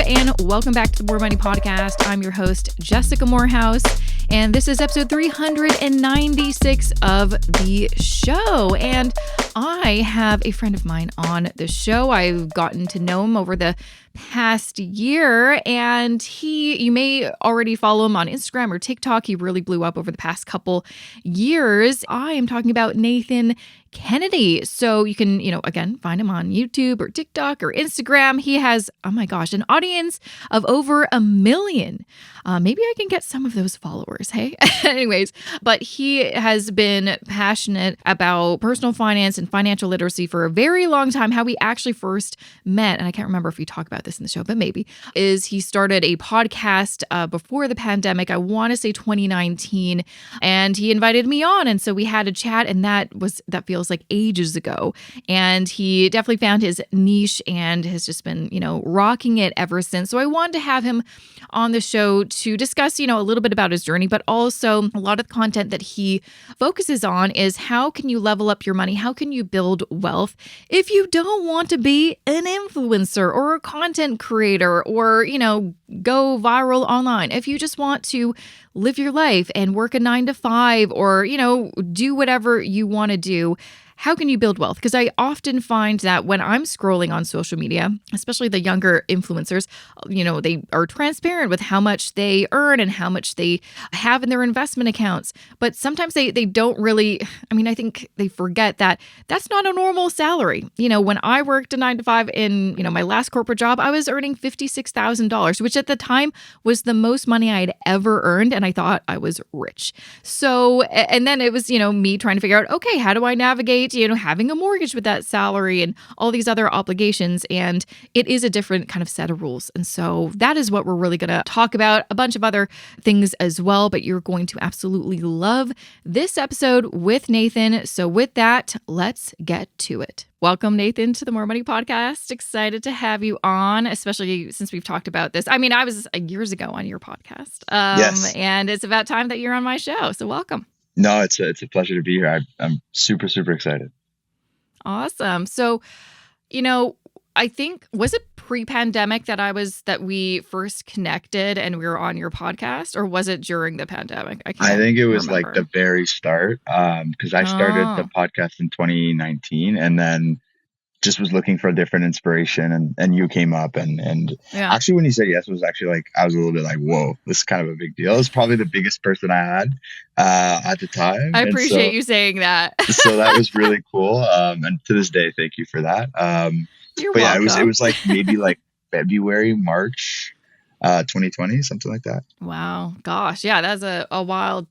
and welcome back to the More Money Podcast. I'm your host, Jessica Morehouse, and this is episode 396 of the show. And I have a friend of mine on the show. I've gotten to know him over the past year, and you may already follow him on Instagram or TikTok. He really blew up over the past couple years. I am talking about Nathan Kennedy. So you can, again, find him on YouTube or TikTok or Instagram. He has, oh my gosh, an audience of over 1 million. Maybe I can get some of those followers, hey? Anyways, but he has been passionate about personal finance and financial literacy for a very long time. How we actually first met, and I can't remember if we talk about this in the show, but maybe, is he started a podcast before the pandemic. I want to say 2019, and he invited me on. And so we had a chat, and that feels like ages ago. And he definitely found his niche and has just been, rocking it ever since. So I wanted to have him on the show to discuss, a little bit about his journey, but also a lot of the content that he focuses on is how can you level up your money? How can you build wealth if you don't want to be an influencer or a content creator or, go viral online? If you just want to live your life and work a 9 to 5 or, do whatever you want to do, how can you build wealth? Because I often find that when I'm scrolling on social media, especially the younger influencers, they are transparent with how much they earn and how much they have in their investment accounts. But sometimes they don't really, I think they forget that that's not a normal salary. When I worked a 9 to 5 in, my last corporate job, I was earning $56,000, which at the time was the most money I had ever earned. And I thought I was rich. So, and then it was, me trying to figure out, okay, how do I navigate having a mortgage with that salary and all these other obligations. And it is a different kind of set of rules. And so that is what we're really going to talk about, a bunch of other things as well, but you're going to absolutely love this episode with Nathan. So with that, let's get to it. Welcome, Nathan, to the More Money Podcast. Excited to have you on, especially since we've talked about this. I was years ago on your podcast. Yes. And it's about time that you're on my show. So welcome. No, it's a pleasure to be here. I'm super, super excited. Awesome. So, I think, was it pre-pandemic that we first connected and we were on your podcast, or was it during the pandemic? I think it was like the very start, because I started the podcast in 2019 and then just was looking for a different inspiration, and you came up and yeah. Actually when you said yes, it was actually like I was a little bit like, whoa, this is kind of a big deal. It was probably the biggest person I had at the time. I appreciate you saying that. So that was really cool. And to this day, thank you for that. You're but welcome. Yeah, it was like maybe like February, March 2020, something like that. Wow. Gosh. Yeah, that's a wild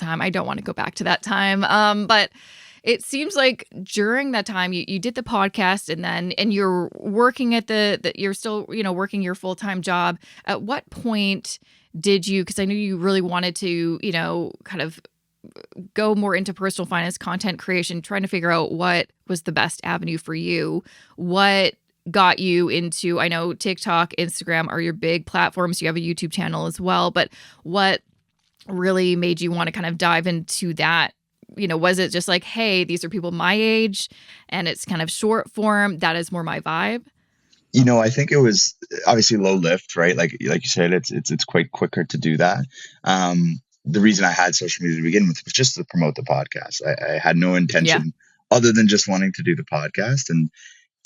time. I don't want to go back to that time. But it seems like during that time you did the podcast and you're working at you're still, working your full-time job. At what point did you, because I knew you really wanted to, kind of go more into personal finance, content creation, trying to figure out what was the best avenue for you. What got you into, I know TikTok, Instagram are your big platforms. You have a YouTube channel as well, but what really made you want to kind of dive into that? Was it just like, hey, these are people my age and it's kind of short form? That is more my vibe. I think it was obviously low lift, right? Like you said, it's quite quicker to do that. The reason I had social media to begin with was just to promote the podcast. I had no intention other than just wanting to do the podcast. And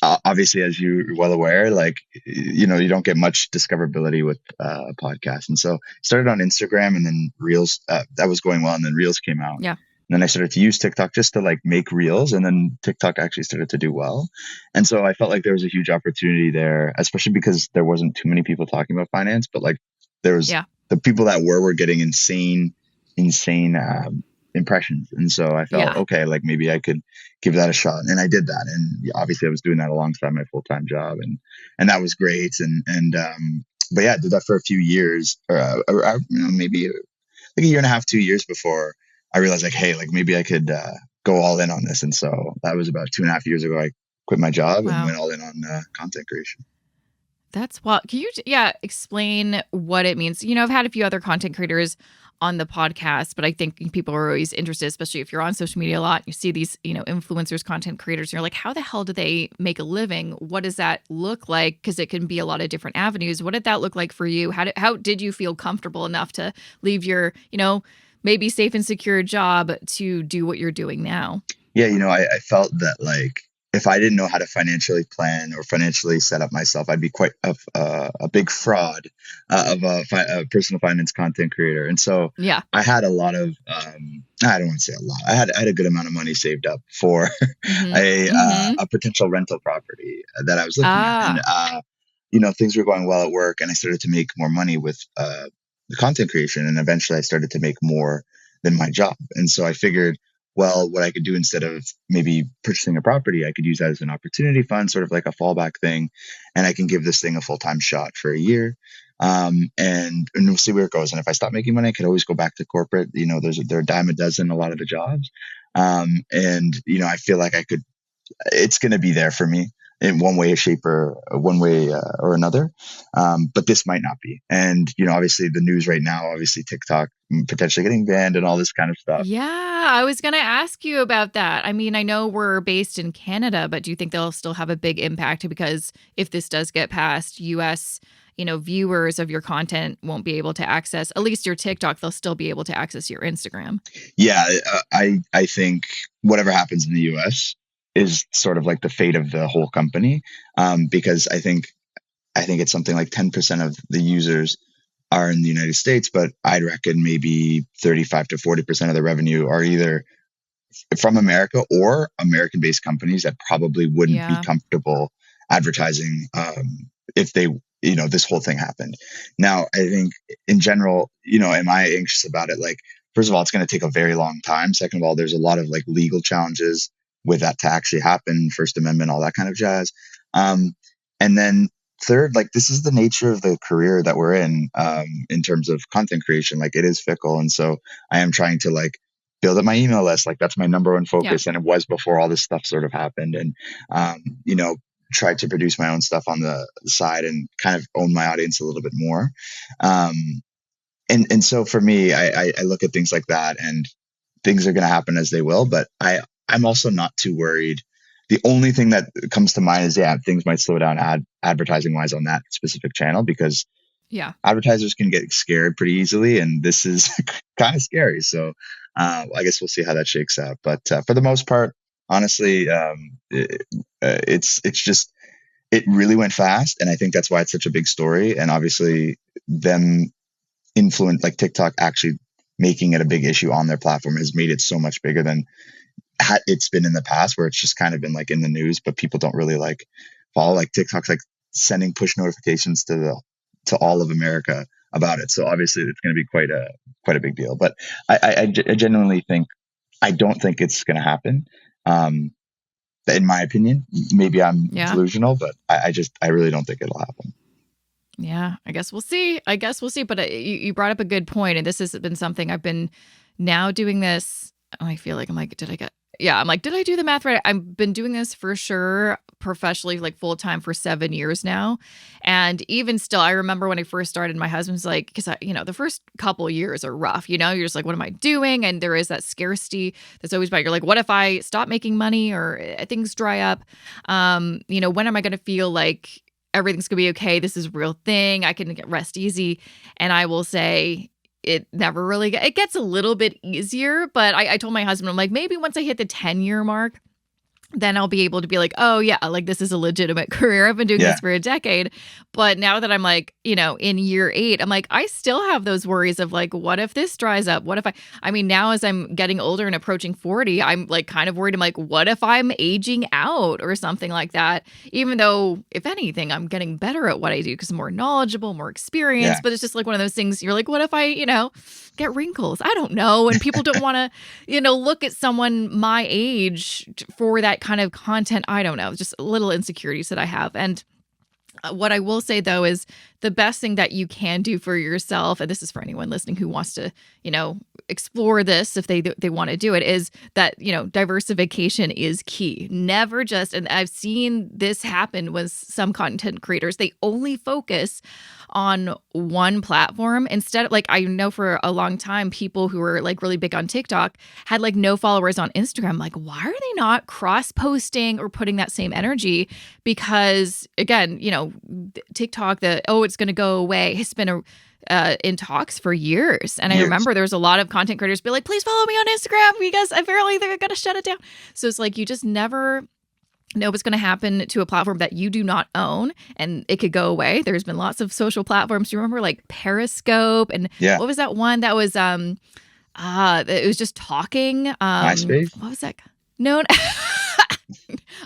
obviously, as you're well aware, like, you don't get much discoverability with podcasts. And so started on Instagram and then Reels, that was going well. And then Reels came out. Yeah. And then I started to use TikTok just to like make Reels, and then TikTok actually started to do well. And so I felt like there was a huge opportunity there, especially because there wasn't too many people talking about finance, but like there was the people that were getting insane impressions. And so I felt, okay, like maybe I could give that a shot. And I did that. And obviously I was doing that alongside my full-time job, and that was great. But yeah, I did that for a few years, or maybe like a year and a half, 2 years before I realized like, hey, like maybe I could go all in on this. And so that was about 2.5 years ago. I quit my job and went all in on content creation. That's wild. Can you, explain what it means? I've had a few other content creators on the podcast, but I think people are always interested, especially if you're on social media a lot. You see these, influencers, content creators, and you're like, how the hell do they make a living? What does that look like? Because it can be a lot of different avenues. What did that look like for you? How did you feel comfortable enough to leave your, maybe safe and secure job to do what you're doing now? Yeah, I felt that like if I didn't know how to financially plan or financially set up myself, I'd be quite a big fraud of a personal finance content creator. And so Yeah. I had a lot of, I don't want to say a lot. I had a good amount of money saved up for a potential rental property that I was looking at. And, things were going well at work, and I started to make more money with the content creation. And eventually I started to make more than my job. And so I figured, well, what I could do instead of maybe purchasing a property, I could use that as an opportunity fund, sort of like a fallback thing. And I can give this thing a full-time shot for a year. And we'll see where it goes. And if I stop making money, I could always go back to corporate. There are a dime a dozen, a lot of the jobs. And I feel like it's going to be there for me in one way, or another. But this might not be. And, obviously the news right now, obviously TikTok potentially getting banned and all this kind of stuff. Yeah, I was going to ask you about that. I mean, I know we're based in Canada, but do you think they'll still have a big impact? Because if this does get passed, US, viewers of your content won't be able to access, at least your TikTok, they'll still be able to access your Instagram. Yeah, I think whatever happens in the US is sort of like the fate of the whole company, because I think it's something like 10% of the users are in the United States, but I'd reckon maybe 35 to 40% of the revenue are either from America or American-based companies that probably wouldn't be comfortable advertising if they, this whole thing happened. Now, I think in general, am I anxious about it? Like, first of all, it's going to take a very long time. Second of all, there's a lot of like legal challenges with that to actually happen, First Amendment, all that kind of jazz. And then third, like this is the nature of the career that we're in terms of content creation. Like it is fickle. And so I am trying to like build up my email list. Like that's my number one focus. And it was before all this stuff sort of happened. And, tried to produce my own stuff on the side and kind of own my audience a little bit more. And so for me, I look at things like that, and things are going to happen as they will, but I'm also not too worried. The only thing that comes to mind is, things might slow down advertising wise on that specific channel, because advertisers can get scared pretty easily, and this is kind of scary. So I guess we'll see how that shakes out. But for the most part, honestly, it's just, it really went fast, and I think that's why it's such a big story. And obviously, them influence, like TikTok actually making it a big issue on their platform, has made it so much bigger than it's been in the past, where it's just kind of been like in the news, but people don't really like follow. Like TikTok's like sending push notifications to all of America about it. So obviously it's going to be quite a big deal. But I genuinely think, I don't think it's going to happen. In my opinion, maybe I'm delusional, but I really don't think it'll happen. Yeah, I guess we'll see. But you brought up a good point, and this has been something I've been now doing this. I feel like did I do the math right? I've been doing this for sure professionally, like full time, for 7 years now. And even still, I remember when I first started, my husband's like, because the first couple years are rough, you're just like, what am I doing? And there is that scarcity that's always about, you're like, what if I stop making money or things dry up? When am I going to feel like everything's going to be okay? This is a real thing. I can rest easy. And I will say, it never really, it gets a little bit easier, but I told my husband, I'm like, maybe once I hit the 10-year mark, then I'll be able to be like, oh yeah, like this is a legitimate career. I've been doing this for a decade. But now that I'm like, in year 8, I'm like, I still have those worries of like, what if this dries up? What if I mean, now as I'm getting older and approaching 40, I'm like kind of worried. I'm like, what if I'm aging out or something like that? Even though, if anything, I'm getting better at what I do because I'm more knowledgeable, more experienced. But it's just like one of those things. You're like, what if I, get wrinkles? I don't know. And people don't want to, look at someone my age for that kind of content. I don't know. Just little insecurities that I have. And What I will say, though, is the best thing that you can do for yourself, and this is for anyone listening who wants to, explore this if they want to do it, is that, diversification is key. Never just, and I've seen this happen with some content creators, they only focus on one platform instead of, like, I know for a long time, people who were like really big on TikTok had like no followers on Instagram. Like, why are they not cross posting or putting that same energy? Because again, TikTok, it's going to go away, has been in talks for years. And I remember there was a lot of content creators be like, please follow me on Instagram because apparently they're going to shut it down. So it's like, you just never know what's going to happen to a platform that you do not own, and it could go away. There's been lots of social platforms. Do you remember like Periscope? And what was that one that was, it was just talking. MySpace? What was that? No.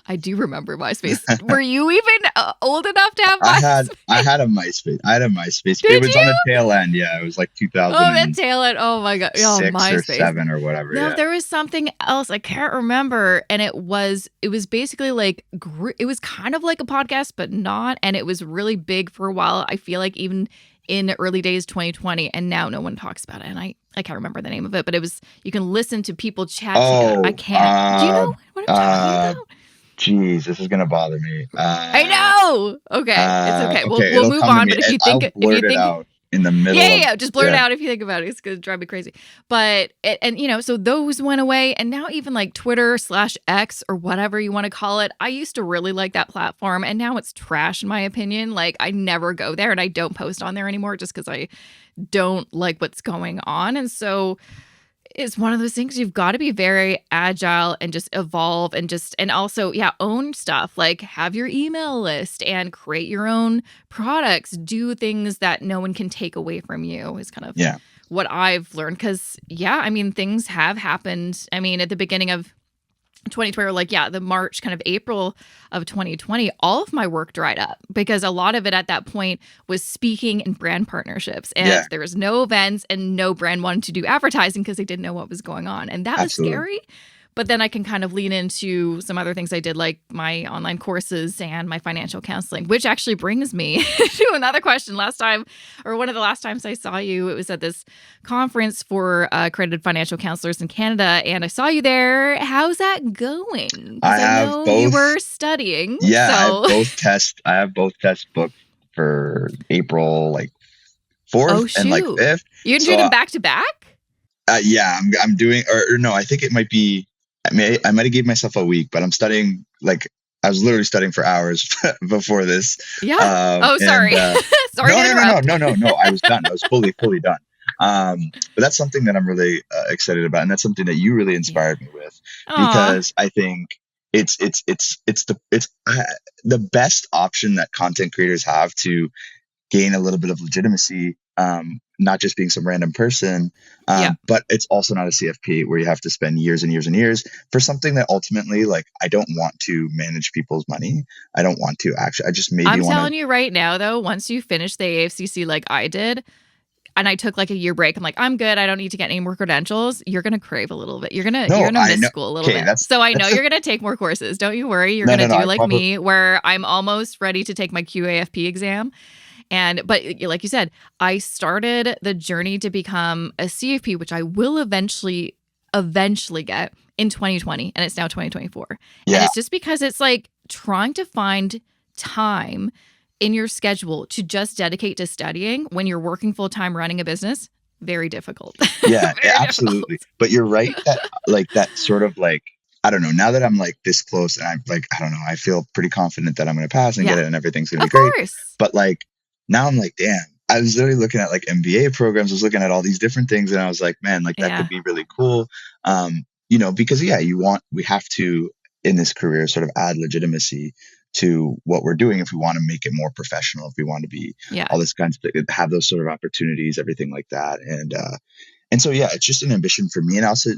I do remember MySpace. Were you even old enough to have MySpace? I had a MySpace. Did it was you? on the tail end. Yeah, it was like 2000. Oh, that tail end. Oh my god. Oh, MySpace. Or 7 or whatever. No, yeah. there was something else I can't remember, and it was basically like it was kind of like a podcast, but not. And it was really big for a while. I feel like even in early days 2020, and now no one talks about it. And I can't remember the name of it, but it was, you can listen to people chat together. I can't. Do you know what I'm talking about? Jeez, this is gonna bother me. I know. Okay, it's okay. We'll move on. But if you think, it out in the middle, just blurt it out if you think about it. It's gonna drive me crazy. But so those went away, and now even like Twitter/X or whatever you want to call it. I used to really like that platform, and now it's trash in my opinion. Like, I never go there, and I don't post on there anymore just because I don't like what's going on. And so it's one of those things, you've got to be very agile and just evolve and also own stuff, like have your email list and create your own products, do things that no one can take away from you is kind of what I've learned. Because things have happened. I mean, at the beginning of 2020, or like the March, kind of April of 2020, all of my work dried up because a lot of it at that point was speaking and brand partnerships, and there was no events and no brand wanted to do advertising because they didn't know what was going on, and that was scary. But then I can kind of lean into some other things I did, like my online courses and my financial counseling, which actually brings me to another question. Last time, or one of the last times I saw you, it was at this conference for accredited financial counselors in Canada, and I saw you there. How's that going? I know you were studying. Yeah, so. I have both tests booked for April 4th and 5th. You can do them back to back? I'm doing, or no, I think it might be. I might have gave myself a week, but I'm studying, I was literally studying for hours before this. Yeah. Sorry. Sorry. No. I was done. I was fully done. But that's something that I'm really excited about. And that's something that you really inspired me with, because I think it's the best option that content creators have to gain a little bit of legitimacy, not just being some random person, but it's also not a CFP where you have to spend years and years and years for something that ultimately, I don't want to manage people's money. I don't want to actually, I just maybe I'm telling you right now, though, once you finish the AFCC like I did, and I took a year break, I'm like, I'm good. I don't need to get any more credentials. You're going to crave a little bit. You're going to miss school a little bit. So I know you're going to take more courses. Don't you worry. You're going to do like me, where I'm almost ready to take my QAFP exam. But like you said, I started the journey to become a CFP, which I will eventually get in 2020. And it's now 2024. Yeah. And it's just because it's like trying to find time in your schedule to just dedicate to studying when you're working full time running a business. Very difficult. Yeah, absolutely. Difficult. But you're right that that sort of I don't know, now that I'm this close, and I'm I don't know, I feel pretty confident that I'm going to pass and get it and everything's going to be great. Course. But now I'm damn, I was literally looking at MBA programs. I was looking at all these different things, and I was man, that could be really cool. Because we have to, in this career, sort of add legitimacy to what we're doing if we want to make it more professional, if we want to be all this kinds of, have those sort of opportunities, everything like that. And so, it's just an ambition for me. And also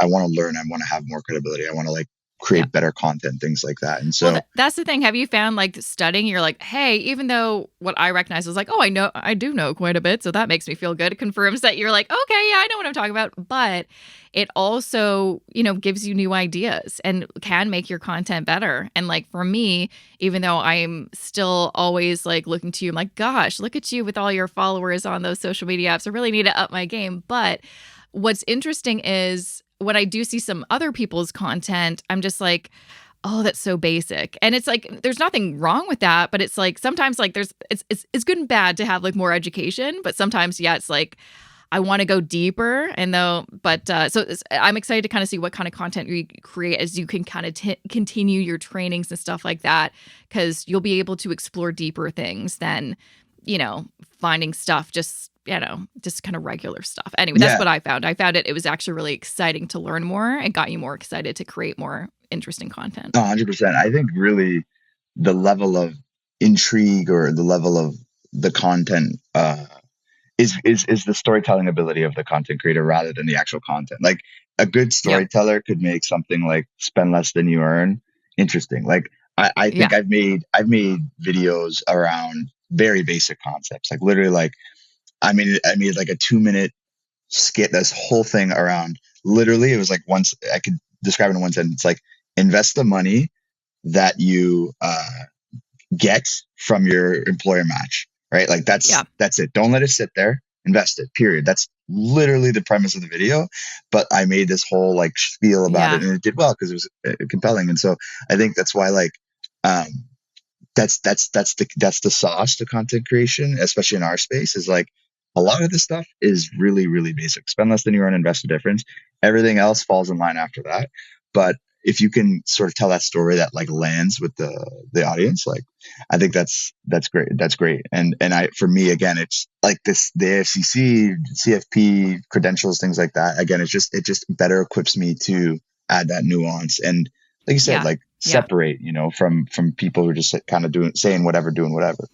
I want to learn, I want to have more credibility. I want to create better content, things like that. And Well, so that's the thing. Have you found like studying, you're like, hey, even though what I recognize is like, oh, I do know quite a bit. So that makes me feel good. It confirms that you're like, okay, yeah, I know what I'm talking about. But it also, gives you new ideas and can make your content better. And like for me, even though I'm still always like looking to you, I'm like, gosh, look at you with all your followers on those social media apps. I really need to up my game. But what's interesting is when I do see some other people's content, I'm just like, oh, that's so basic. And it's like, there's nothing wrong with that, but it's like, sometimes like it's good and bad to have like more education, but sometimes, yeah, it's like, I want to go deeper. And I'm excited to kind of see what kind of content you create as you can kind of continue your trainings and stuff like that, because you'll be able to explore deeper things than, finding stuff just kind of regular stuff. Anyway, that's what I found. I found it was actually really exciting to learn more. It got you more excited to create more interesting content. 100%. I think really the level of intrigue or the level of the content is the storytelling ability of the content creator rather than the actual content. Like a good storyteller could make something like spend less than you earn interesting. Like I think I've made videos around very basic concepts. Like literally, like I made like a 2-minute skit. This whole thing around literally, it was like once I could describe it in one sentence. Like invest the money that you get from your employer match, right? Like that's it. Don't let it sit there. Invest it. Period. That's literally the premise of the video. But I made this whole like spiel about it, and it did well because it was compelling. And so I think that's why like that's the sauce to content creation, especially in our space. Is like a lot of this stuff is really, really basic. Spend less than you earn, invest the difference. Everything else falls in line after that. But if you can sort of tell that story that like lands with the audience, like I think that's great. That's great. And for me, again, it's like the AFCC, CFP credentials, things like that. Again, it just better equips me to add that nuance. And like you said, like separate, from people who are just kind of saying whatever, doing whatever,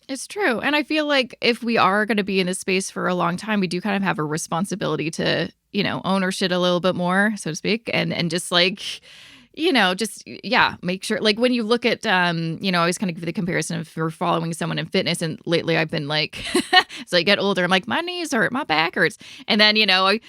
It's true. And I feel like if we are going to be in this space for a long time, we do kind of have a responsibility to, own our shit a little bit more, so to speak. And just like, make sure, like when you look at, I always kind of give the comparison of you're following someone in fitness. And lately I've been like, as I get older, I'm like, my knees hurt, my back hurts. And then, I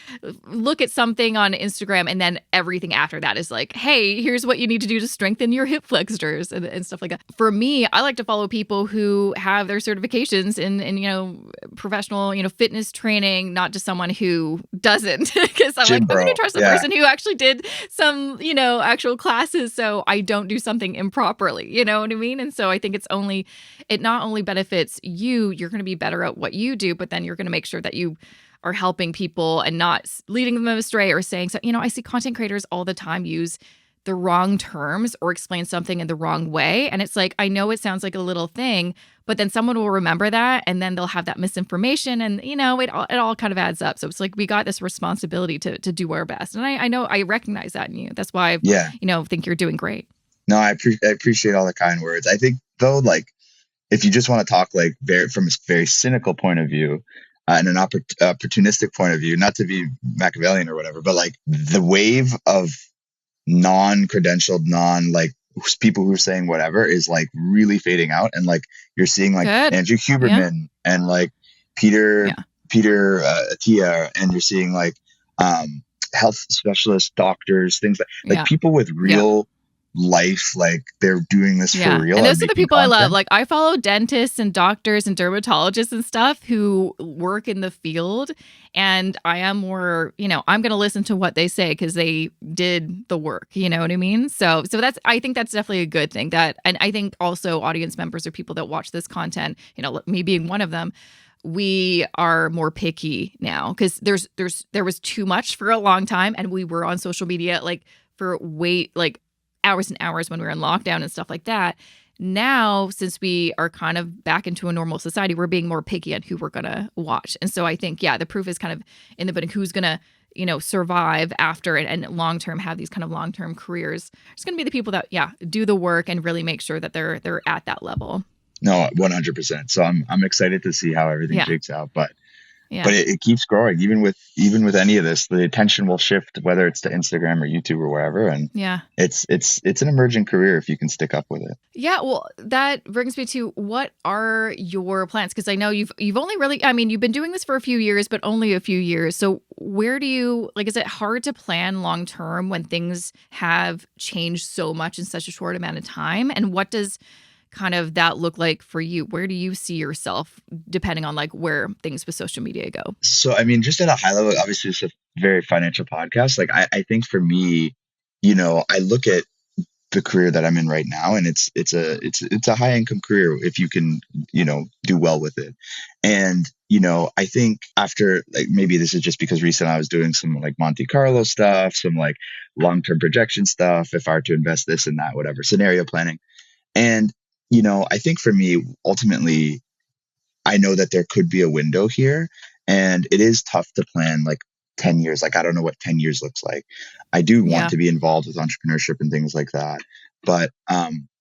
look at something on Instagram and then everything after that is like, hey, here's what you need to do to strengthen your hip flexors and stuff like that. For me, I like to follow people who have their certifications in professional, fitness training, not just someone who doesn't, because I'm like, I'm going to trust the person who actually did some, actual classes, so I don't do something improperly, you know what I mean? And so I think it not only benefits you're going to be better at what you do, but then you're going to make sure that you are helping people and not leading them astray or saying, so, I see content creators all the time use the wrong terms or explain something in the wrong way. And it's like, I know it sounds like a little thing, but then someone will remember that and then they'll have that misinformation and, it all kind of adds up. So it's like, we got this responsibility to do our best. And I know I recognize that in you. That's why I think you're doing great. No, I appreciate all the kind words. I think though, like if you just want to talk like from a very cynical point of view, and an opportunistic point of view, not to be Machiavellian or whatever, but like the wave of non-credentialed, people who are saying whatever is like really fading out. And like you're seeing like Andrew Huberman and like Peter Attia, and you're seeing like health specialists, doctors, things like people with real life, like they're doing this for real. And those are the people content. I love. Like I follow dentists and doctors and dermatologists and stuff who work in the field, and I am more, I'm going to listen to what they say because they did the work, you know what I mean? So I think that's definitely a good thing. And I think also audience members or people that watch this content, me being one of them, we are more picky now because there was too much for a long time, and we were on social media like for hours and hours when we were in lockdown and stuff like that. Now, since we are kind of back into a normal society, we're being more picky on who we're going to watch. And so I think, the proof is kind of in the pudding. Who's going to, survive after it and long-term have these kind of long-term careers. It's going to be the people that, do the work and really make sure that they're at that level. No, 100%. So I'm excited to see how everything shakes out. But but Yeah. it keeps growing. Even with any of this, the attention will shift, whether it's to Instagram or YouTube or wherever. And Yeah. it's an emerging career if you can stick up with it. Yeah, well, that brings me to what are your plans? Because I know you've only really, I mean, you've been doing this for a few years, but only a few years. So where do you like? Is it hard to plan long term when things have changed so much in such a short amount of time? And what does kind of that look like for you? Where do you see yourself depending on like where things with social media go? So, I mean, just at a high level, obviously it's a very financial podcast. Like I think for me, I look at the career that I'm in right now, and it's a high income career if you can, do well with it. And, I think after, like, maybe this is just because recently I was doing some like Monte Carlo stuff, some like long-term projection stuff, if I were to invest this and that, whatever, scenario planning. And, I think for me, ultimately, I know that there could be a window here, and it is tough to plan like 10 years. Like, I don't know what 10 years looks like. I do want Yeah. to be involved with entrepreneurship and things like that. But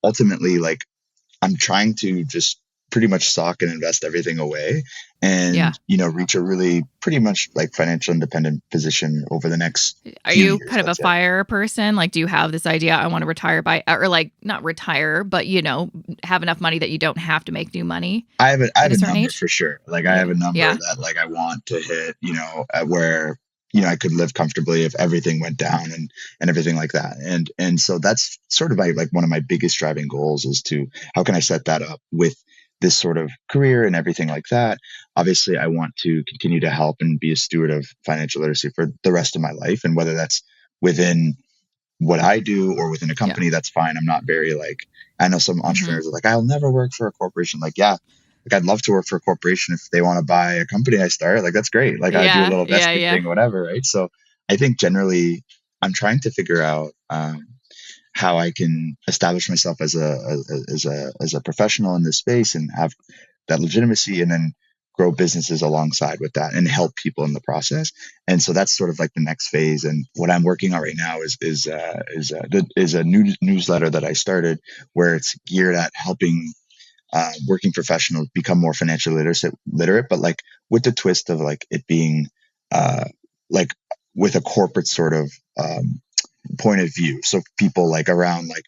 ultimately, like, I'm trying to just pretty much sock and invest everything away Yeah. and, reach a really pretty much like financial independent position over the next Are few you years, kind of a let's say. fire person? Like, do you have this idea, I want to retire by, or like not retire, but have enough money that you don't have to make new money I at have a a certain number age? for sure. Like I have Yeah. a number Yeah. that like I want to hit, at where, I could live comfortably if everything went down and everything like that. And so that's sort of like one of my biggest driving goals is to how can I set that up with this sort of career and everything like that. Obviously, I want to continue to help and be a steward of financial literacy for the rest of my life. And whether that's within what I do or within a Yeah. company, that's fine. I'm not very like, I know some Hmm. entrepreneurs are like, I'll never work for a corporation. Like, yeah, like I'd love to work for a corporation if they want to buy a company I start. Like, that's great. Like, I do a Yeah. little Yeah. vesting Yeah. thing, whatever. Right. So I think generally I'm trying to figure out, how I can establish myself as a professional in this space and have that legitimacy, and then grow businesses alongside with that and help people in the process. And so that's sort of like the next phase. And what I'm working on right now is a new newsletter that I started where it's geared at helping working professionals become more financially literate, but like with the twist of like it being uh, like with a corporate sort of point of view. So people like around like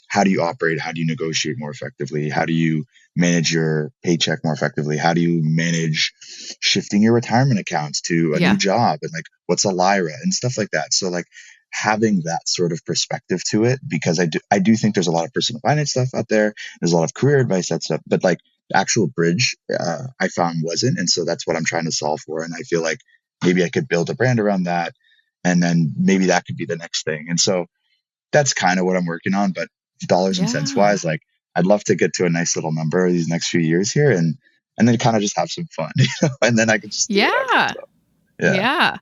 how do you operate? How do you negotiate more effectively? How do you manage your paycheck more effectively? How do you manage shifting your retirement accounts to a new Yeah. job and like what's a Lyra and stuff like that. So like having that sort of perspective to it, because I do think there's a lot of personal finance stuff out there. There's a lot of career advice, that stuff, but like the actual bridge I found wasn't. And so that's what I'm trying to solve for. And I feel like maybe I could build a brand around that, and then maybe that could be the next thing. And so that's kind of what I'm working on. But dollars and cents Yeah. wise, like I'd love to get to a nice little number these next few years here, and then kind of just have some fun, and then I can just do whatever. Yeah. So yeah.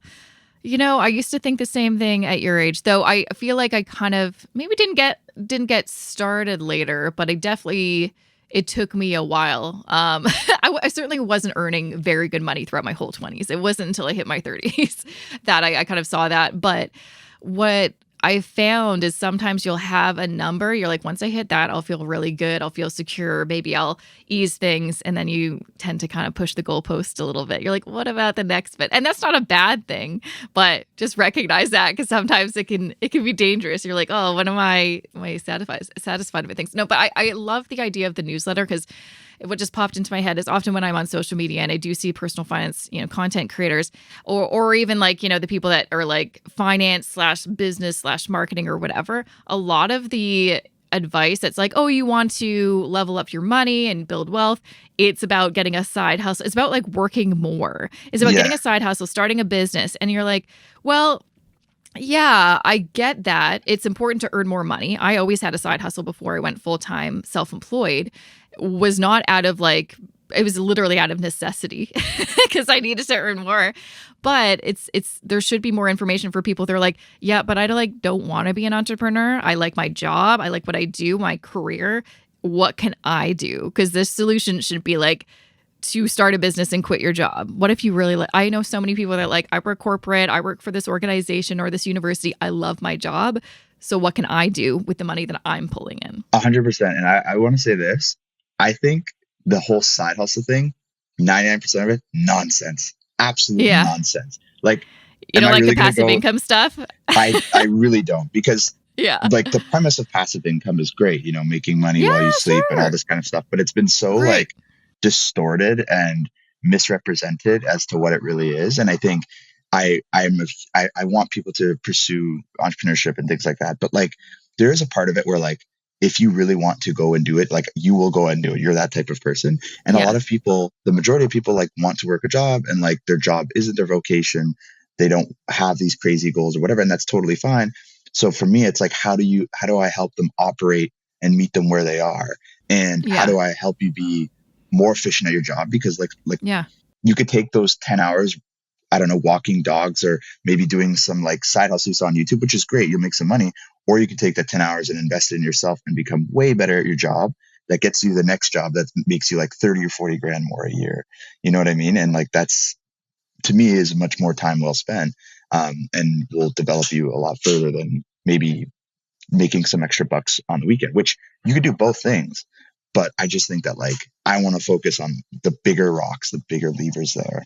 Yeah. I used to think the same thing at your age, though I feel like I kind of maybe didn't get started later, but it took me a while. I certainly wasn't earning very good money throughout my whole 20s. It wasn't until I hit my 30s that I kind of saw that. But what I found is sometimes you'll have a number. You're like, once I hit that, I'll feel really good. I'll feel secure. Maybe I'll ease things. And then you tend to kind of push the goalpost a little bit. You're like, what about the next bit? And that's not a bad thing, but just recognize that because sometimes it can be dangerous. You're like, oh, when am I satisfied with things? No, but I love the idea of the newsletter because what just popped into my head is often when I'm on social media and I do see personal finance, content creators or even like, the people that are like finance/business/marketing or whatever, a lot of the advice that's like, oh, you want to level up your money and build wealth. It's about getting a side hustle. It's about like working more. It's about Yeah. getting a side hustle, starting a business. And you're like, well, yeah, I get that. It's important to earn more money. I always had a side hustle before I went full-time self-employed. Was not out of like, it was literally out of necessity because I needed to earn more. But there should be more information for people. They're like, yeah, but I don't want to be an entrepreneur. I like my job. I like what I do, my career. What can I do? Because this solution should be like, to start a business and quit your job. What if you really like, I know so many people that like, I work corporate, I work for this organization or this university. I love my job. So what can I do with the money that I'm pulling in? 100%. And I want to say this. I think the whole side hustle thing, 99% of it, nonsense. Absolute Yeah. nonsense. Like, You am don't I like the really going to passive go? income stuff? I really don't, because Yeah. like the premise of passive income is great, making money Yeah, while you sleep and all sure. this kind of stuff, but it's been so Great. like distorted and misrepresented as to what it really is. And I think I want people to pursue entrepreneurship and things like that, but like there is a part of it where like if you really want to go and do it, like you will go and do it. You're that type of person. And a Yeah. lot of people, the majority of people like want to work a job and like their job isn't their vocation. They don't have these crazy goals or whatever, and that's totally fine. So for me, it's like, how do I help them operate and meet them where they are? And how Yeah. do I help you be more efficient at your job? Because like Yeah. you could take those 10 hours, I don't know, walking dogs or maybe doing some like side hustles on YouTube, which is great. You'll make some money. Or you could take that 10 hours and invest it in yourself and become way better at your job. That gets you the next job that makes you like 30 or 40 grand more a year. You know what I mean? And like that's, to me, is much more time well spent, and will develop you a lot further than maybe making some extra bucks on the weekend, which you could do both things. But I just think that like I want to focus on the bigger rocks, the bigger levers there,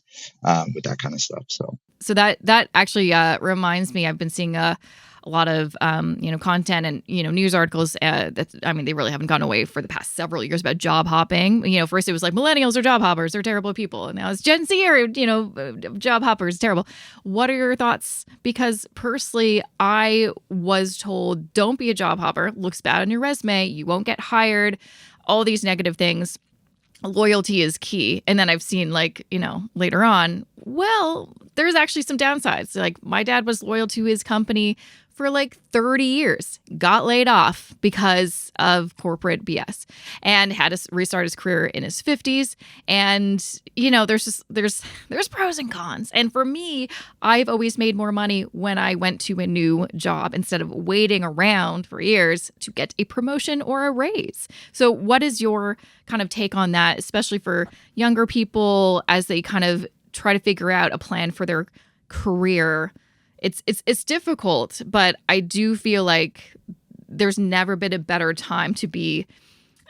with that kind of stuff. So that actually reminds me, I've been seeing a lot of content and news articles that, I mean, they really haven't gone away for the past several years about job hopping. First it was like millennials are job hoppers, they're terrible people, and now it's Gen Z or job hoppers, terrible. What are your thoughts? Because personally, I was told, don't be a job hopper, looks bad on your resume, you won't get hired, all these negative things. Loyalty is key. And then I've seen later on, well, there's actually some downsides. Like my dad was loyal to his company for like 30 years, got laid off because of corporate BS, and had to restart his career in his 50s. And, there's pros and cons. And for me, I've always made more money when I went to a new job instead of waiting around for years to get a promotion or a raise. So what is your kind of take on that, especially for younger people as they kind of try to figure out a plan for their career? It's difficult, but I do feel like there's never been a better time to be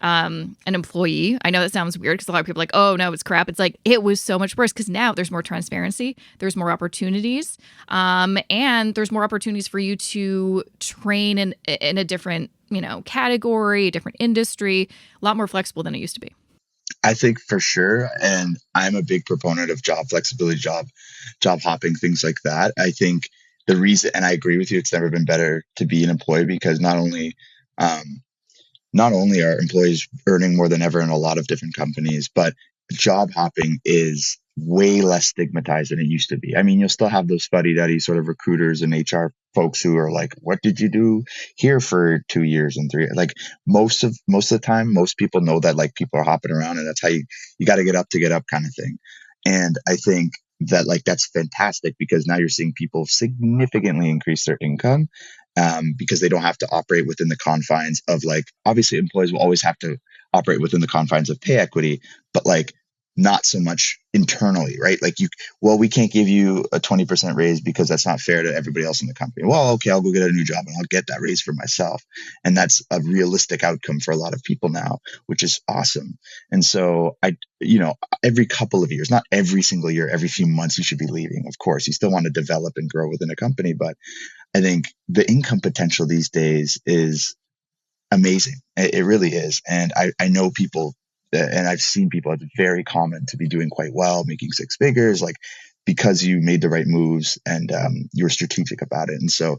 an employee. I know that sounds weird because a lot of people are like, oh no, it's crap. It's like, it was so much worse because now there's more transparency, there's more opportunities, and there's more opportunities for you to train in a different category, different industry, a lot more flexible than it used to be. I think for sure, and I'm a big proponent of job flexibility, job hopping, things like that. I think the reason, and I agree with you, it's never been better to be an employee because um, not only are employees earning more than ever in a lot of different companies, but job hopping is way less stigmatized than it used to be. I mean, you'll still have those fuddy-duddy sort of recruiters and HR folks who are like, what did you do here for 2 years and 3 years? Like most of the time, most people know that like people are hopping around and that's how you got to get up kind of thing. And I think that like that's fantastic because now you're seeing people significantly increase their income, because they don't have to operate within the confines of like, obviously employees will always have to operate within the confines of pay equity, but like not so much internally, right? Like we can't give you a 20% raise because that's not fair to everybody else in the company. Well, okay, I'll go get a new job and I'll get that raise for myself. And that's a realistic outcome for a lot of people now, which is awesome. And so every couple of years, not every single year, every few months, you should be leaving. Of course, you still want to develop and grow within a company, but I think the income potential these days is amazing. It really is. And I know people, and I've seen people, it's very common to be doing quite well, making six figures, like because you made the right moves and you were strategic about it. And so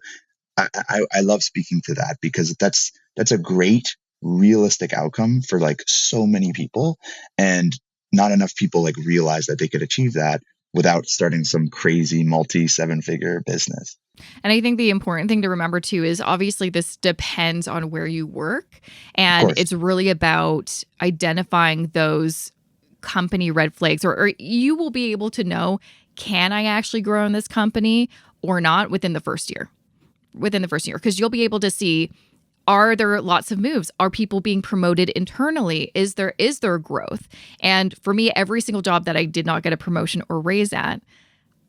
I love speaking to that because that's a great realistic outcome for like so many people. And not enough people like realize that they could achieve that without starting some crazy multi-7-figure business. And I think the important thing to remember too is obviously this depends on where you work. And it's really about identifying those company red flags, or you will be able to know, can I actually grow in this company or not within the first year? Because you'll be able to see, are there lots of moves? Are people being promoted internally? Is there growth? And for me, every single job that I did not get a promotion or raise at,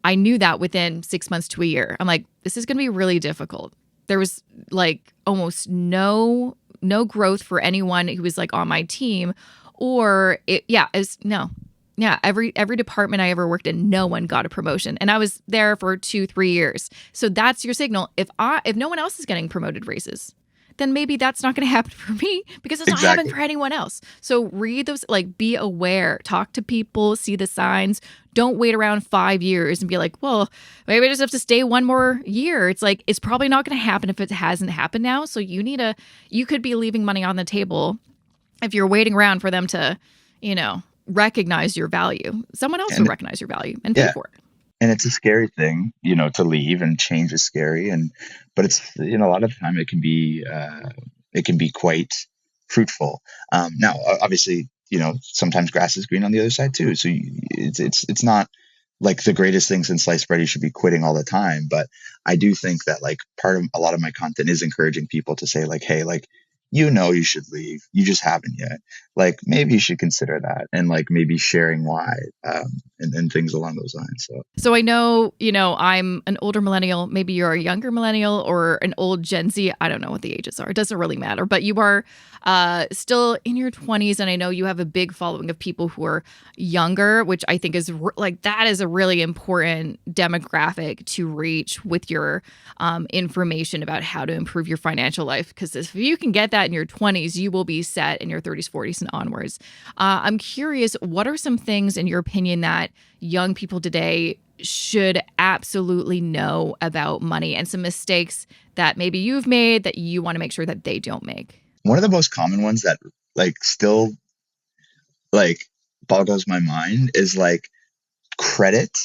I knew that within 6 months to a year. I'm like, this is going to be really difficult. There was like almost no growth for anyone who was like on my team, or no. Yeah, every department I ever worked in, no one got a promotion, and I was there for 2-3 years. So that's your signal. If no one else is getting promoted raises, then maybe that's not going to happen for me because it's not happening Exactly. for anyone else. So read those, like, be aware, talk to people, see the signs. Don't wait around 5 years and be like, well, maybe I just have to stay one more year. It's like, it's probably not going to happen if it hasn't happened now. So you could be leaving money on the table if you're waiting around for them to, recognize your value. Someone else will And recognize your value and pay yeah, for it. and it's a scary thing, to leave, and change is scary. But it's, a lot of the time it can be quite fruitful. Now, obviously, sometimes grass is green on the other side too. So it's not like the greatest thing since sliced bread. You should be quitting all the time. But I do think that, like, part of a lot of my content is encouraging people to say, like, hey, like, you should leave. You just haven't yet. Like, maybe you should consider that, and, like, maybe sharing why, and things along those lines. So I know, I'm an older millennial. Maybe you're a younger millennial or an old Gen Z. I don't know what the ages are. It doesn't really matter. But you are still in your 20s. And I know you have a big following of people who are younger, which I think is that is a really important demographic to reach with your information about how to improve your financial life. Because if you can get that in your 20s, you will be set in your 30s, 40s, and onwards. I'm curious, what are some things, in your opinion, that young people today should absolutely know about money, and some mistakes that maybe you've made that you want to make sure that they don't make? One of the most common ones that, like, still, like, boggles my mind is, like, credit,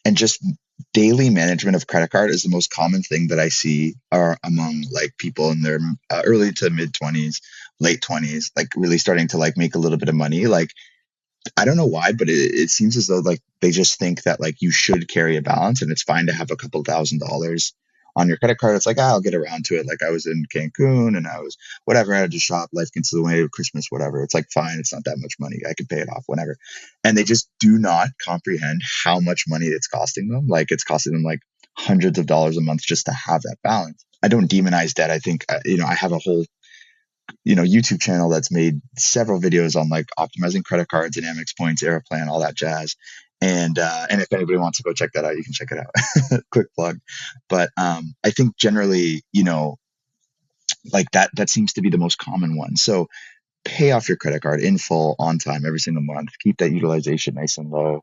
and just daily management of credit card is the most common thing that I see are among, like, people in their early to mid 20s, late 20s, like, really starting to, like, make a little bit of money. Like, I don't know why, but it seems as though, like, they just think that, like, you should carry a balance, and it's fine to have a couple $1,000s on your credit card. It's like, I'll get around to it. Like, I was in Cancun and I was whatever. I had to shop. Life gets in the way of Christmas, whatever. It's like, fine. It's not that much money. I could pay it off whenever. And they just do not comprehend how much money it's costing them. Like, it's costing them, like, hundreds of dollars a month just to have that balance. I don't demonize debt. I think, I have a whole YouTube channel that's made several videos on, like, optimizing credit cards and Amex points, Aeroplan, all that jazz. And if anybody wants to go check that out, you can check it out. Quick plug. But I think generally, like, that seems to be the most common one. So pay off your credit card in full, on time, every single month. Keep that utilization nice and low,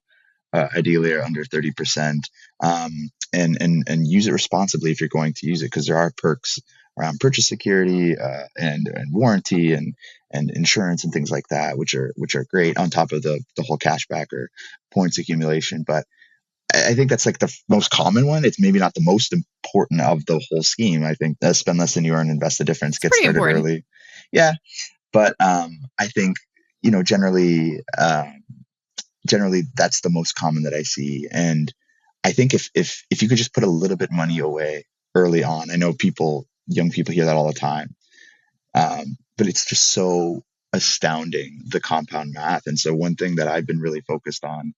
ideally or under 30%, and use it responsibly if you're going to use it, because there are perks around purchase security, and warranty, and insurance and things like that, which are great, on top of the whole cashback or points accumulation. But I think that's, like, the most common one. It's maybe not the most important of the whole scheme. I think spend less than you earn, invest the difference, get started important. early. Yeah, but I think generally that's the most common that I see. And I think if you could just put a little bit money away early on. I know young people hear that all the time, but it's just so astounding, the compound math. And so one thing that I've been really focused on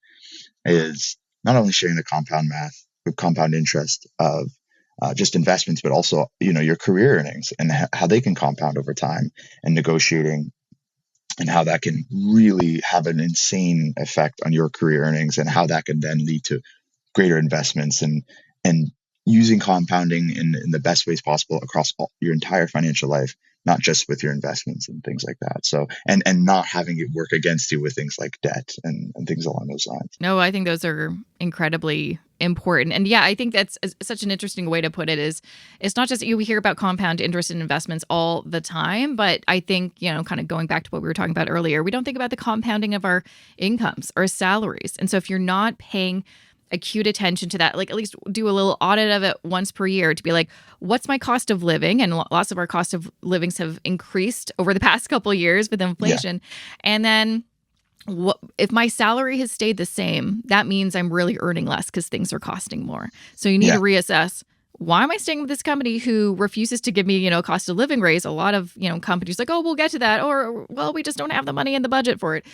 is not only sharing the compound math, the compound interest of just investments, but also, your career earnings and how they can compound over time, and negotiating, and how that can really have an insane effect on your career earnings, and how that can then lead to greater investments, and using compounding in the best ways possible across your entire financial life, not just with your investments and things like that. So, and not having it work against you with things like debt and things along those lines. No, I think those are incredibly important. And yeah, I think that's such an interesting way to put it. Is it's not just you hear about compound interest in investments all the time, but I think, kind of going back to what we were talking about earlier, we don't think about the compounding of our incomes, our salaries. And so if you're not paying acute attention to that, like, at least do a little audit of it once per year to be like, what's my cost of living? And lots of our cost of livings have increased over the past couple of years with inflation. Yeah. And then if my salary has stayed the same, that means I'm really earning less because things are costing more. So you need to reassess why am I staying with this company who refuses to give me, a cost of living raise? A lot of, companies like, oh, we'll get to that. Or, well, we just don't have the money in the budget for it.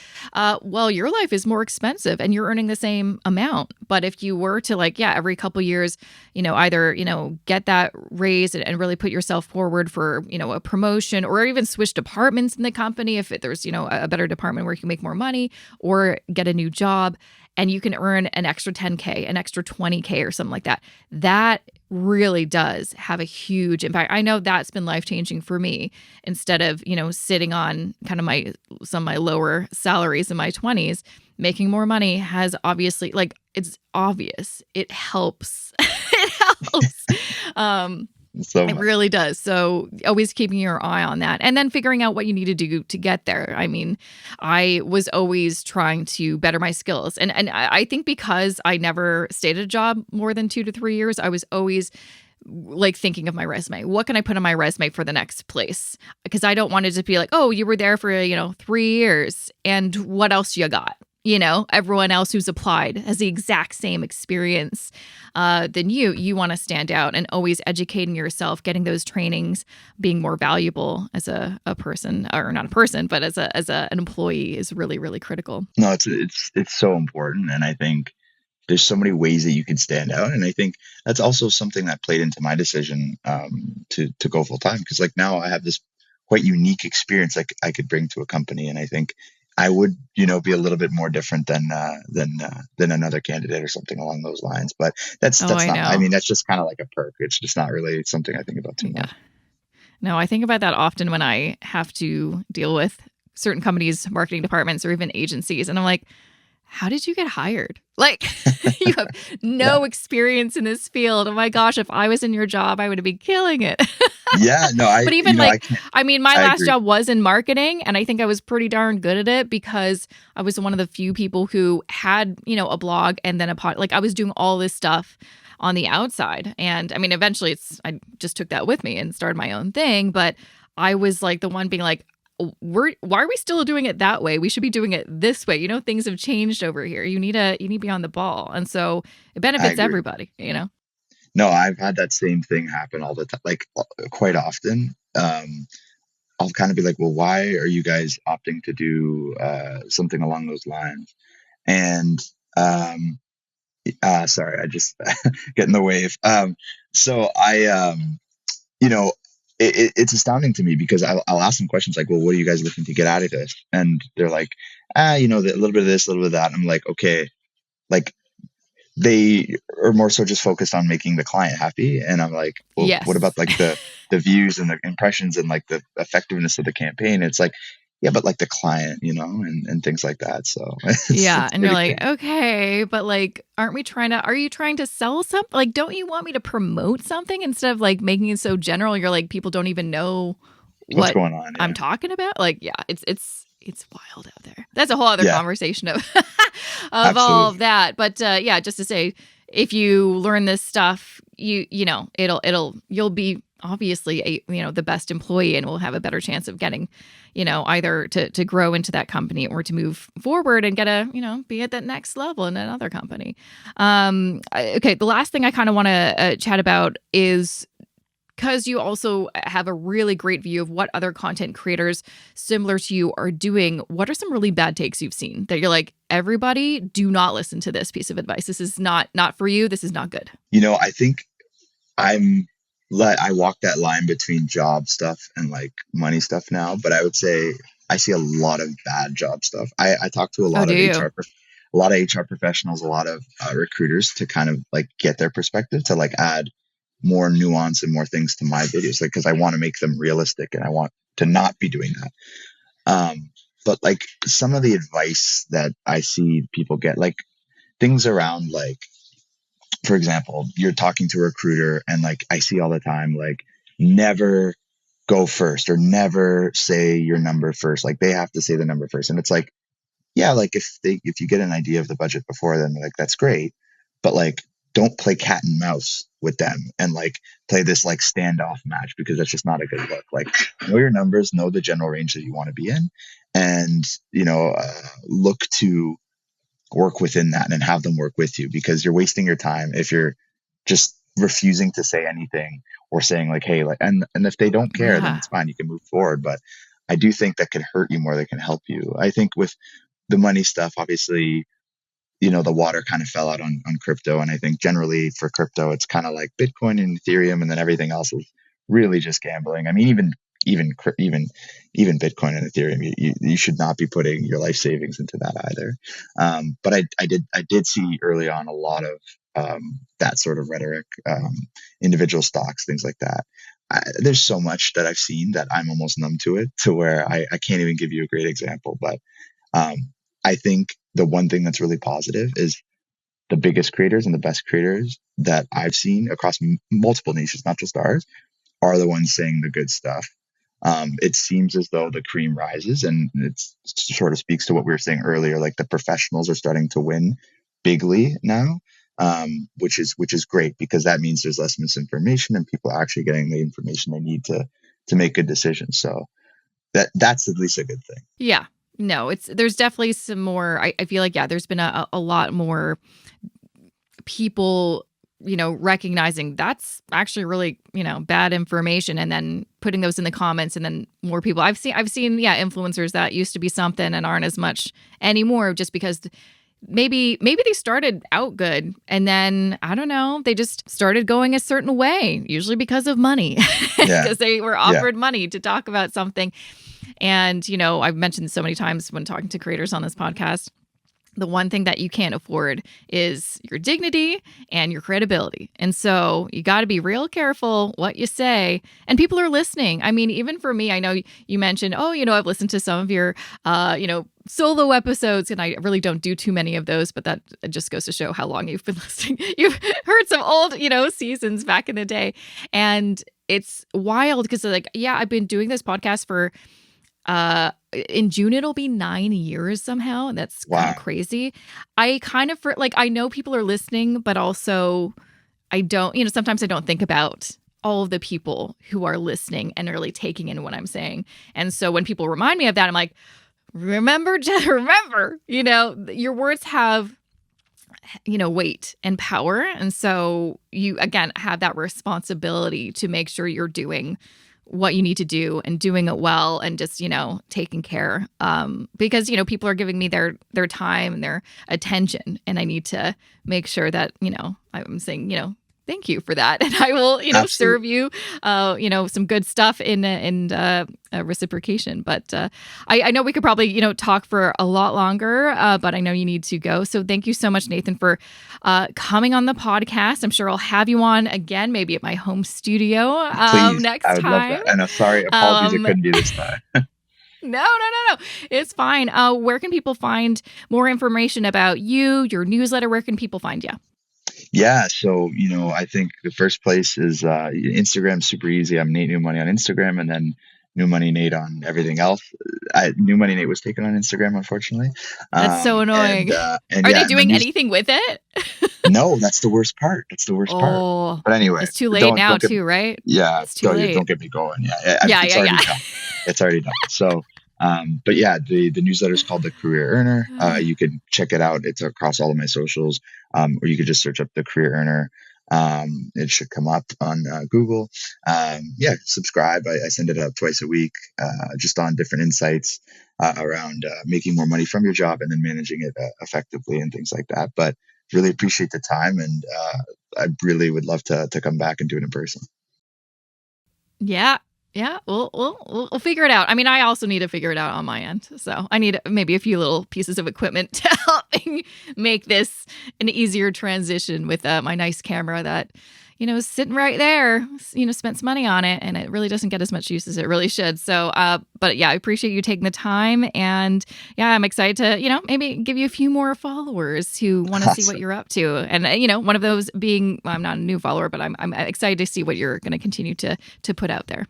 Well, your life is more expensive and you're earning the same amount. But if you were to every couple years, either, get that raise and really put yourself forward for, a promotion, or even switch departments in the company if there's, a better department where you can make more money, or get a new job and you can earn an extra 10K, an extra 20K or something like that. That really does have a huge impact. I know that's been life-changing for me, instead of, sitting on kind of some of my lower salaries in my 20s. Making more money has obviously, it's obvious. It helps. It helps. So It much. really does. So always keeping your eye on that, and then figuring out what you need to do to get there. I mean, I was always trying to better my skills. And I think because I never stayed at a job more than 2 to 3 years, I was always thinking of my resume. What can I put on my resume for the next place? Because I don't want it to be like, oh, you were there for, 3 years and what else you got? Everyone else who's applied has the exact same experience than you. You want to stand out, and always educating yourself, getting those trainings, being more valuable as a person, or not a person, but as an employee, is really, really critical. No, it's so important. And I think there's so many ways that you can stand out. And I think that's also something that played into my decision to go full time. Because now I have this quite unique experience I could bring to a company. And I think I would, be a little bit more different than another candidate or something along those lines. But that's I not, know. I mean, that's just kind of like a perk. It's just not really something I think about too much. No, I think about that often when I have to deal with certain companies' marketing departments or even agencies. And I'm like, how did you get hired? You have no experience in this field. Oh my gosh, if I was in your job, I would be killing it. Yeah, no, but even my last agree. job was in marketing, and I think I was pretty darn good at it because I was one of the few people who had, a blog and then I was doing all this stuff on the outside. And I mean, eventually I just took that with me and started my own thing. But I was the one being like, why are we still doing it that way? We should be doing it this way. Things have changed over here. You need to be on the ball. And so it benefits everybody, No, I've had that same thing happen all the time, quite often. I'll kind of be like, well, why are you guys opting to do something along those lines? And sorry, I just get in the wave. So I, it's astounding to me because I'll ask them questions like, well, what are you guys looking to get out of this? And they're like, a little bit of this, a little bit of that. And I'm like, okay, they are more so just focused on making the client happy. And I'm like, well, yes. What about the views and the impressions and the effectiveness of the campaign? It's like, yeah, but the client, and things like that. So yeah. And you're like, okay, but are you trying to sell something? Don't you want me to promote something instead of making it so general? You're like, people don't even know what's going on. I'm talking about. It's wild out there. That's a whole other conversation of all of that. But just to say, if you learn this stuff, you'll be obviously the best employee, and will have a better chance of getting, either to grow into that company or to move forward and get be at that next level in another company. Okay. The last thing I kind of want to chat about is, because you also have a really great view of what other content creators similar to you are doing, what are some really bad takes you've seen that you're like, everybody, do not listen to this piece of advice. This is not for you. This is not good. I think I walk that line between job stuff and money stuff now, but I would say I see a lot of bad job stuff. I talk to a lot of HR professionals, a lot of recruiters to kind of get their perspective to add more nuance and more things to my videos, because I want to make them realistic and I want to not be doing that. But some of the advice that I see people get, things around for example, you're talking to a recruiter and I see all the time, never go first or never say your number first. They have to say the number first. And it's yeah, if you get an idea of the budget before, then that's great. But don't play cat and mouse with them and play this standoff match, because that's just not a good look. Know your numbers, know the general range that you want to be in, and look to work within that and have them work with you, because you're wasting your time if you're just refusing to say anything or saying like, hey, like, and if they don't care, then Yeah. it's fine. You can move forward. But I do think that can hurt you more than can help you. I think with the money stuff, obviously, the water kind of fell out on crypto. And I think generally for crypto, it's kind of like Bitcoin and Ethereum, and then everything else is really just gambling. I mean, even even Bitcoin and Ethereum, you should not be putting your life savings into that either. But I did see early on a lot of that sort of rhetoric, individual stocks, things like that. There's so much that I've seen that I'm almost numb to it, to where I can't even give you a great example. But I think the one thing that's really positive is the biggest creators and the best creators that I've seen across multiple niches, not just ours, are the ones saying the good stuff. It seems as though the cream rises, and it sort of speaks to what we were saying earlier. Like the professionals are starting to win bigly now, which is great, because that means there's less misinformation and people are actually getting the information they need to make good decisions. So that's at least a good thing. Yeah. No, there's definitely some more. I feel like, yeah, there's been a lot more people, recognizing that's actually really, bad information, and then putting those in the comments, and then more people. I've seen, influencers that used to be something and aren't as much anymore, just because maybe they started out good, and then I don't know, they just started going a certain way, usually because of money, because they were offered money to talk about something. And, I've mentioned so many times when talking to creators on this podcast, the one thing that you can't afford is your dignity and your credibility. And so you got to be real careful what you say. And people are listening. I mean, even for me, I know you mentioned, I've listened to some of your, solo episodes, and I really don't do too many of those, but that just goes to show how long you've been listening. You've heard some old, seasons back in the day. And it's wild because, I've been doing this podcast for in June it'll be 9 years somehow. That's kind of crazy. I kind of I know people are listening, but also I don't, sometimes I don't think about all of the people who are listening and really taking in what I'm saying. And so when people remind me of that, I'm like, remember, your words have weight and power. And so you, again, have that responsibility to make sure you're doing what you need to do and doing it well, and just, taking care. Because, people are giving me their time and their attention, and I need to make sure that, I'm saying, thank you for that. And I will, serve you, some good stuff in reciprocation. But I know we could probably, talk for a lot longer, but I know you need to go. So thank you so much, Nathan, for coming on the podcast. I'm sure I'll have you on again, maybe at my home studio next I would time. love that. And sorry, apologies, I couldn't do this time. No. It's fine. Where can people find more information about you, your newsletter? Where can people find you? Yeah, so I think the first place is Instagram. Super easy. I'm Nate New Money on Instagram, and then New Money Nate on everything else. New Money Nate was taken on Instagram, unfortunately. That's so annoying. And Are they doing anything with it? No, that's the worst part. That's the worst part. But anyway, it's too late now, too, right? Yeah, it's too late. Don't get me going. It's already done. It's already done. So. But yeah, the newsletter is called The Career Earner. You can check it out. It's across all of my socials, or you could just search up The Career Earner. It should come up on Google. Subscribe. I send it out twice a week, just on different insights around making more money from your job and then managing it effectively and things like that. But really appreciate the time, and I really would love to come back and do it in person. Yeah, we'll figure it out. I mean, I also need to figure it out on my end. So I need maybe a few little pieces of equipment to help me make this an easier transition with my nice camera that, is sitting right there, spent some money on it, and it really doesn't get as much use as it really should. So, but yeah, I appreciate you taking the time. And yeah, I'm excited to, maybe give you a few more followers who want to see what you're up to. And, one of those being, well, I'm not a new follower, but I'm excited to see what you're going to continue to put out there.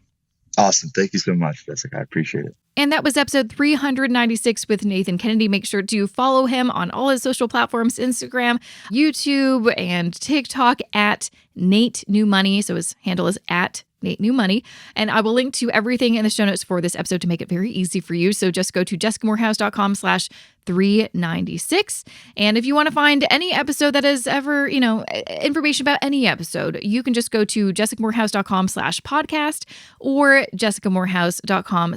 Awesome. Thank you so much, Jessica. I appreciate it. And that was episode 396 with Nathan Kennedy. Make sure to follow him on all his social platforms, Instagram, YouTube, and TikTok at Nate New Money. So his handle is at new money. And I will link to everything in the show notes for this episode to make it very easy for you. So just go to jessicamorehouse.com/396. And if you want to find any episode that is ever, information about any episode, you can just go to jessicamorehouse.com/podcast or jessicamorehouse.com/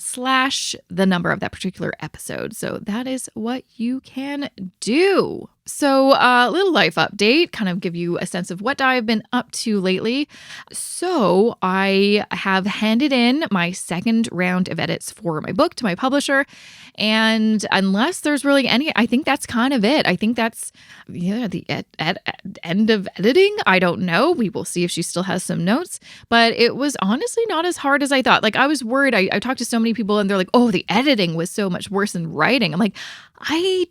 the number of that particular episode. So that is what you can do. So a little life update, kind of give you a sense of what I've been up to lately. So I have handed in my second round of edits for my book to my publisher. And unless there's really I think that's kind of it. I think that's the end of editing. I don't know. We will see if she still has some notes. But it was honestly not as hard as I thought. Like I was worried. I talked to so many people and they're like, oh, the editing was so much worse than writing. I'm like, I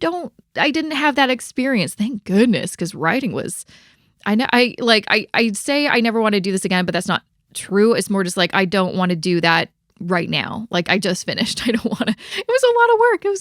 didn't have that experience. Thank goodness, because writing was, I'd say I never want to do this again, but that's not true. It's more just like, I don't want to do that right now. Like I just finished. I don't want to, it was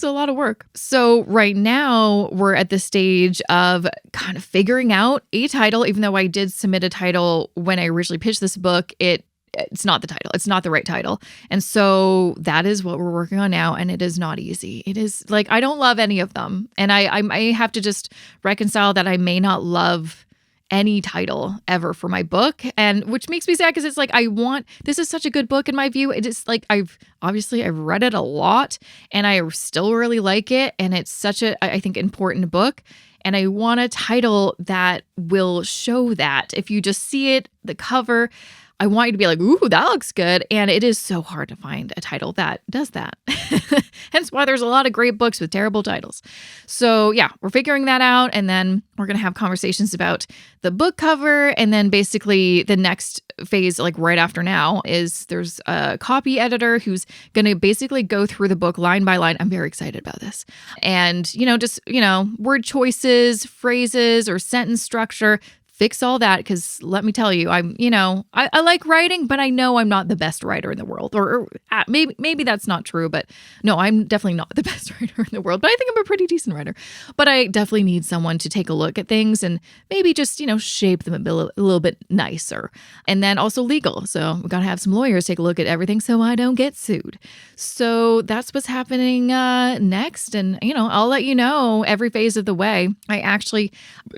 a lot of work. So right now we're at the stage of kind of figuring out a title, even though I did submit a title when I originally pitched this book, it's not the title. It's not the right title. And so that is what we're working on now. And it is not easy. It is like, I don't love any of them. And I have to just reconcile that I may not love any title ever for my book. And which makes me sad because it's like, this is such a good book in my view. It is like, I've read it a lot and I still really like it. And it's such I think, important book. And I want a title that will show that. If you just see it, the cover, I want you to be like, ooh, that looks good. And it is so hard to find a title that does that. Hence why there's a lot of great books with terrible titles. So yeah, we're figuring that out. And then we're going to have conversations about the book cover. And then basically the next phase, like right after now, is there's a copy editor who's going to basically go through the book line by line. I'm very excited about this. And, word choices, phrases, or sentence structure, fix all that, because let me tell you, I like writing, but I know I'm not the best writer in the world. Or maybe that's not true, but no, I'm definitely not the best writer in the world. But I think I'm a pretty decent writer. But I definitely need someone to take a look at things and maybe just, shape them a little bit nicer. And then also legal. So we've got to have some lawyers take a look at everything so I don't get sued. So that's what's happening next. And, I'll let you know every phase of the way. I actually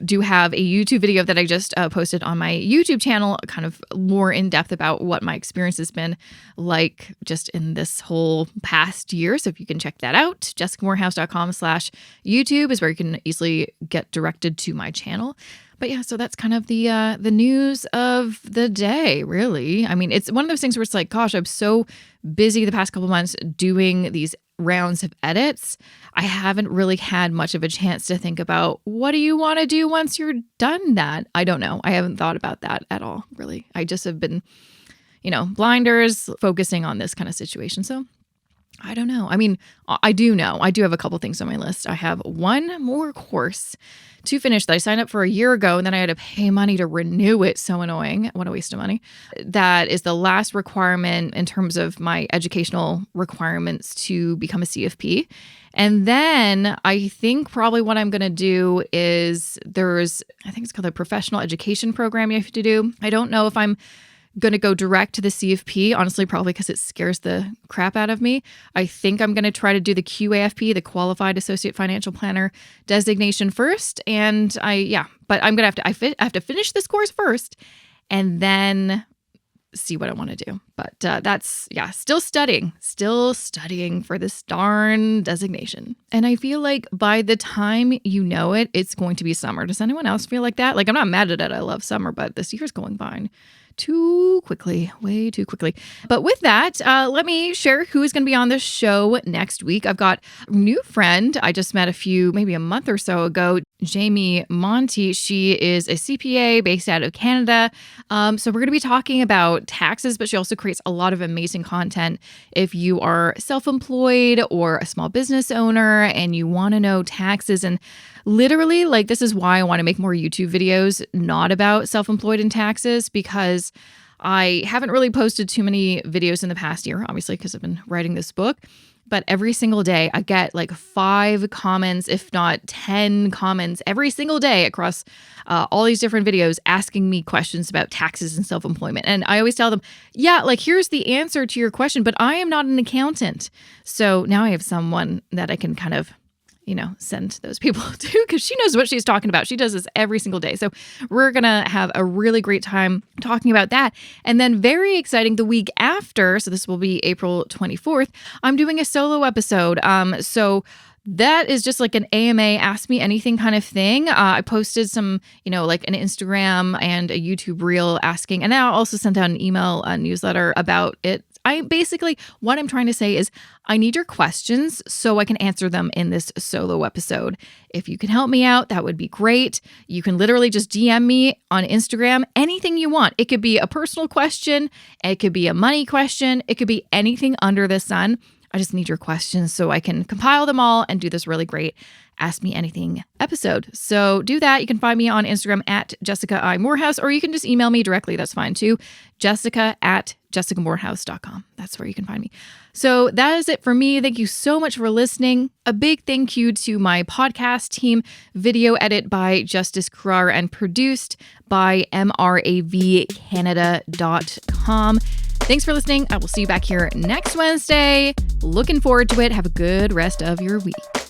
do have a YouTube video that I just posted on my YouTube channel, kind of more in depth about what my experience has been like just in this whole past year. So if you can check that out, jessicamorehouse.com/YouTube is where you can easily get directed to my channel. But yeah, so that's kind of the news of the day, really. I mean, it's one of those things where it's like, gosh, I'm so busy the past couple months doing these rounds of edits. I haven't really had much of a chance to think about what do you want to do once you're done that? I don't know. I haven't thought about that at all, really. I just have been, blinders focusing on this kind of situation. So I don't know. I mean, I do know. I do have a couple things on my list. I have one more course to finish that I signed up for a year ago, and then I had to pay money to renew it. So annoying. What a waste of money. That is the last requirement in terms of my educational requirements to become a CFP. And then I think probably what I'm going to do is I think it's called a professional education program you have to do. I don't know if I'm going to go direct to the CFP, honestly, probably because it scares the crap out of me. I think I'm going to try to do the QAFP, the Qualified Associate Financial Planner designation first. And but I'm going to I have to finish this course first and then see what I want to do. But that's, still studying for this darn designation. And I feel like by the time you know it, it's going to be summer. Does anyone else feel like that? Like, I'm not mad at it. I love summer, but this year's going by too quickly, way too quickly. But with that, let me share who is going to be on the show next week. I've got a new friend I just met maybe a month or so ago, Jamie Monty. She is a CPA based out of Canada. So we're going to be talking about taxes, but she also creates a lot of amazing content. If you are self-employed or a small business owner and you want to know taxes, and literally, like, this is why I want to make more YouTube videos, not about self-employed and taxes, because I haven't really posted too many videos in the past year, obviously, because I've been writing this book. but every single day I get like 5 comments, if not 10 comments every single day across all these different videos asking me questions about taxes and self-employment. And I always tell them, yeah, like here's the answer to your question, but I am not an accountant. So now I have someone that I can kind of send those people to, because she knows what she's talking about. She does this every single day. So we're going to have a really great time talking about that. And then very exciting, the week after, so this will be April 24th, I'm doing a solo episode. So that is just like an AMA Ask Me Anything kind of thing. I posted some, like an Instagram and a YouTube reel asking, and then I'll also sent out an email newsletter about it. What I'm trying to say is I need your questions so I can answer them in this solo episode. If you can help me out, that would be great. You can literally just DM me on Instagram, anything you want. It could be a personal question. It could be a money question. It could be anything under the sun. I just need your questions so I can compile them all and do this really great Ask Me Anything episode. So do that. You can find me on Instagram at Jessica I. Morehouse, or you can just email me directly. That's fine too. Jessica@jessicamorehouse.com. That's where you can find me. So that is it for me. Thank you so much for listening. A big thank you to my podcast team, video edit by Justice Carrar and produced by mravcanada.com. Thanks for listening. I will see you back here next Wednesday. Looking forward to it. Have a good rest of your week.